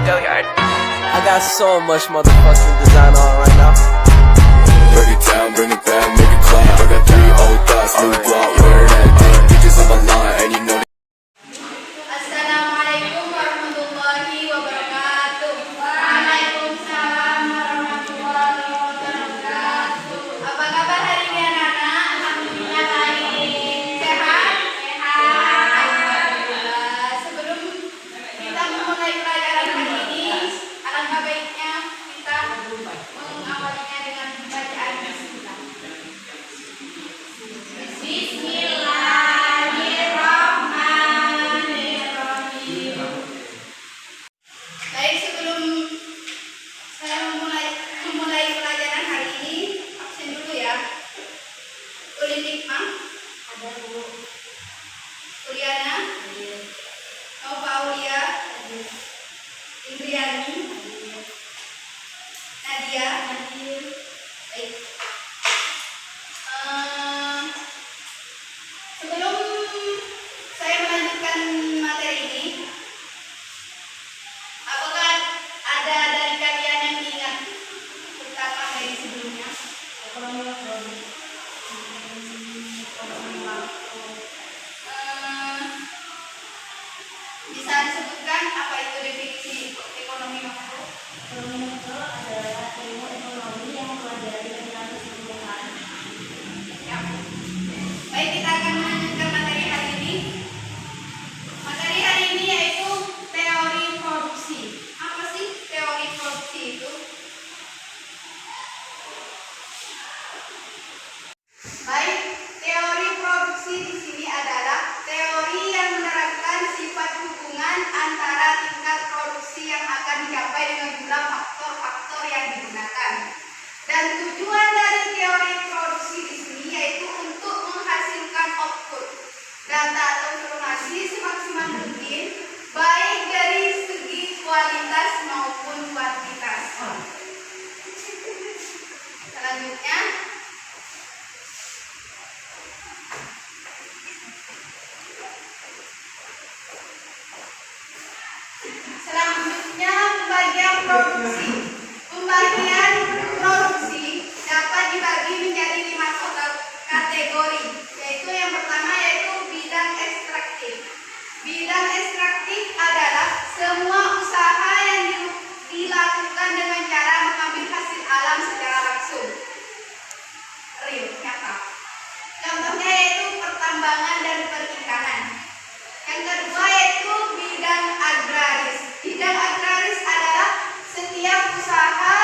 I got so much motherfucking design on right now. Break it down, bring it back, make it clap. I got 3 old thoughts, new block, where that thing. Bitches on my line, and you know. Assalamualaikum warahmatullahi wabarakatuh. Waalaikumsalam warahmatullahi wabarakatuh. Apa kabar hari ini anak-anak? Alhamdulillah baik. Sehat? Alhamdulillah. Sebelum kita memulai pelajaran hari ini, alangkah baiknya kita mengawalinya dengan bacaan bismillah. Bismillahirrahmanirrahim. Baik, sebelum saya memulai pelajaran hari ini, absen dulu ya. Ulin Hikmah ada Bu. Uliana Nova Aulia Indriani Nadia baik. Sebelum saya melanjutkan materi ini, apakah ada dari kalian yang ingat tentang materi sebelumnya? Bisa disebutkan apa itu definisi ekonomi makro? Ekonomi makro adalah ilmu ekonomi yang mempelajari tentang keseluruhan. Ya. Baik, kita akan melanjutkan materi hari ini. Materi hari ini yaitu teori produksi. Apa sih teori produksi itu? Baik, teori produksi di sini adalah teori yang menerapkan sifat hubungan antara tingkat produksi yang akan dicapai dengan jumlah faktor-faktor yang digunakan. Dan tujuan dari teori produksi di sini yaitu untuk menghasilkan output data atau informasi semaksimal mungkin, baik dari segi kualitas maupun kuantitas. Selanjutnya, pembagian produksi. Pembagian produksi dapat dibagi menjadi 5 kategori, yaitu yang pertama yaitu bidang ekstraktif. Bidang ekstraktif adalah semua usaha yang dilakukan dengan cara mengambil hasil alam secara langsung, real, nyata. Contohnya yaitu pertambangan dan perikanan. Yang kedua yaitu bidang agraris. Bidang agraris adalah setiap usaha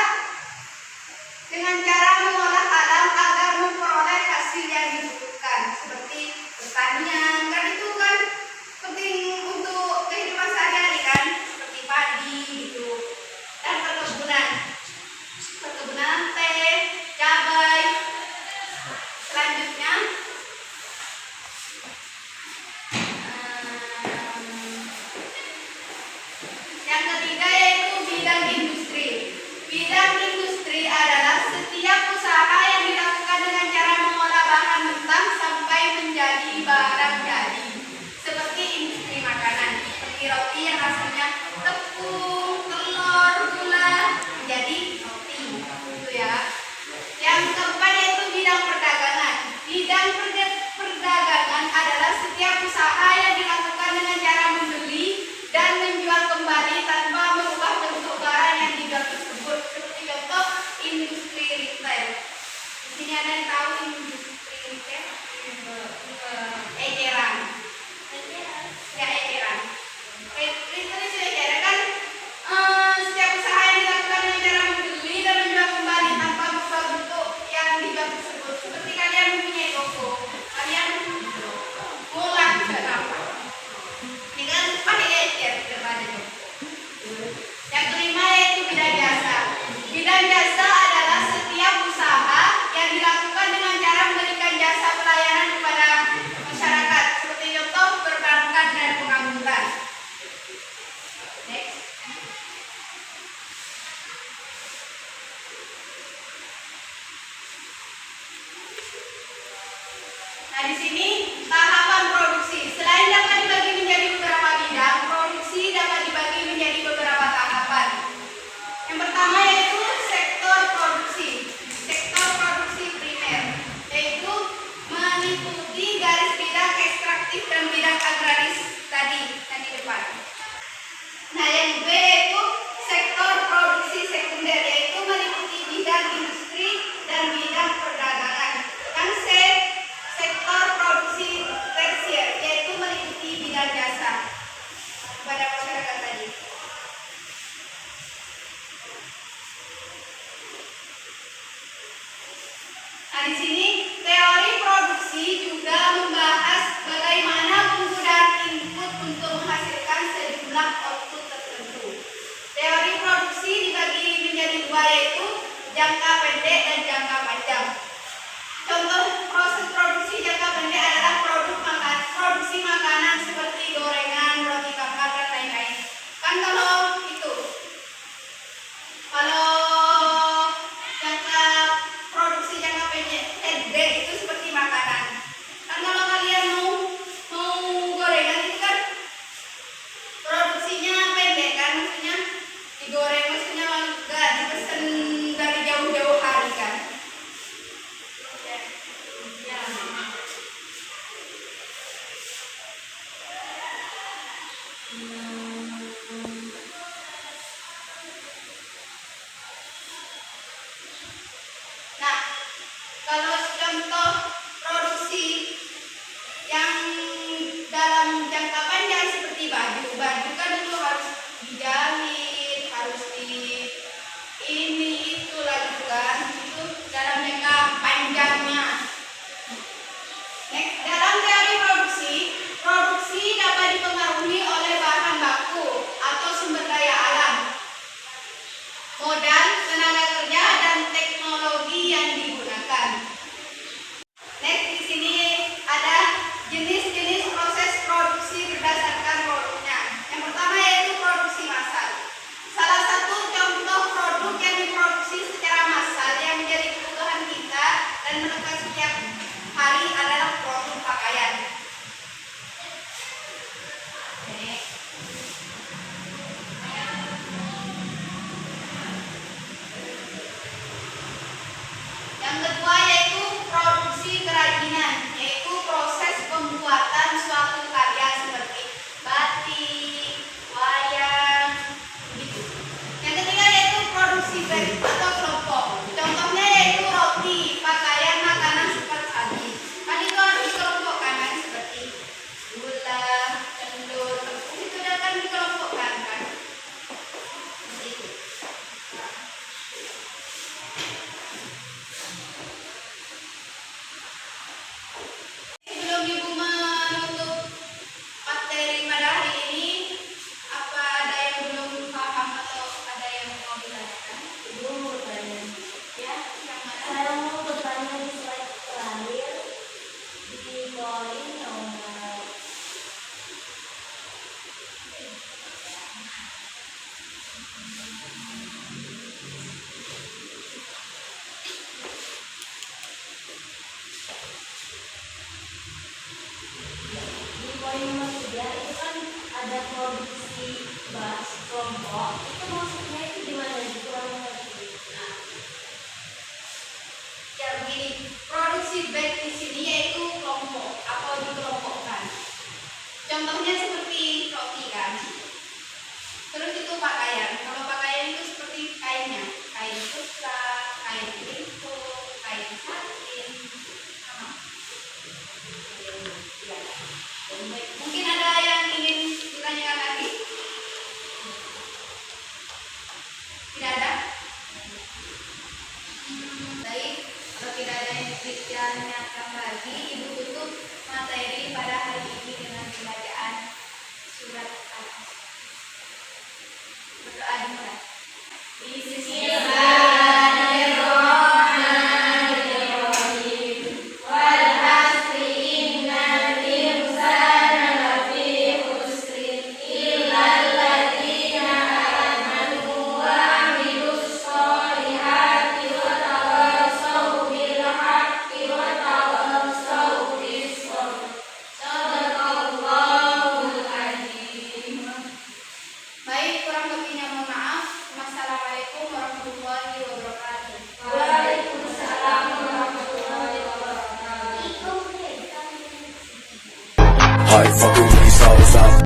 dengan cara mengolah alam agar memperoleh hasil yang dibutuhkan, seperti pertanian. Kan itu kan penting untuk kehidupan sehari-hari kan, seperti padi gitu. Dan perkebunan teh, cabai. Selanjutnya yang ketiga yaitu bidang industri. Bidang industri adalah setiap usaha yang dilakukan dengan cara mengolah bahan mentah sampai menjadi barang jadi, seperti industri makanan, seperti roti yang hasilnya tepung, telur, gula menjadi roti, gitu ya. Yang keempat yaitu bidang perdagangan. Bidang perdagangan adalah setiap usaha yang dilakukan dengan cara membeli dan menjual kembali tanpa merubah bentuk barang yang dijual tersebut. Seperti contoh jumlah output tertentu. Teori produksi dibagi menjadi dua, yaitu jangka pendek dan jangka panjang. Contoh proses produksi jangka pendek adalah produksi makanan seperti gorengan, roti bakar, dan lain-lain. Kan kalau produksi jangka pendek itu seperti makanan. Kan kalau kalian mau gorengan itu kan produksinya pendek kan, maksudnya digoreng, maksudnya nggak dipesan dari jauh-jauh hari kan. Nah, kalau contoh produksi yang dalam jangka panjang seperti baju kan itu harus dijahit, harus ini itu lagi kan, itu dalam jangka panjangnya. Next, dalam teori produksi dapat dipengaruhi oleh bahan baku atau sumber daya alam, modal, tenaga kerja, dan teknologi yang digunakan. Next, di sini ada jenis-jenis proses produksi berdasarkan produknya. Yang pertama yaitu produksi massal. Salah satu contoh produk yang diproduksi secara massal yang menjadi kebutuhan kita dan melekat setiap hari adalah produk pakaian. Yang kedua yaitu produksi kerajinan, yaitu proses pembuatan suatu karya seperti batik, wayang, gitu. Yang ketiga yaitu produksi batch atau kelompok. Contohnya yaitu roti, pakaian, makanan seperti tadi. Kan itu harus dikelompokkan kan, seperti gula, telur, tepung, itu akan dikelompokkan kan. Gitu. Sebelum Ibu menutup materi pada hari ini, apa ada yang belum paham atau ada yang mau ditanyakan? Ibu mau bertanya. Ya, yang mana? Saya mau bertanya di slide terakhir di poin nomor di poin nomor 3 itu kan ada produksi batch kelompok. Itu maksudnya itu gimana? Kurang mengerti. Ya begini, produksi batch di sini yaitu kelompok atau dikelompokkan. Contohnya seperti roti kan. Terus itu pakaian. Kalau pakaian itu seperti kainnya, kain sutra, kain triko, kain satin, sama. Ya. Mungkin ada yang ingin ditanyakan lagi? Tidak ada? Baik, kalau tidak ada yang ditanyakan lagi, Ibu tutup materi pada hari ini dengan pembacaan surat Al-Asr. Berdoa dimulai. Bismillahirrahmanirrahim. Wal asri innal insana lafi khusrin illal ladzina amanu wa 'amilus sholihati wa tawassaw bil haqqi wa tawassaw bis sabr. Shadaqallahul adzim. Baik, kurang lebihnya mohon maaf. Wassalamualaikum warahmatullahi wabarakatuh. Waalaikumsalam warahmatullahi wabarakatuh. I fucking with these hoes,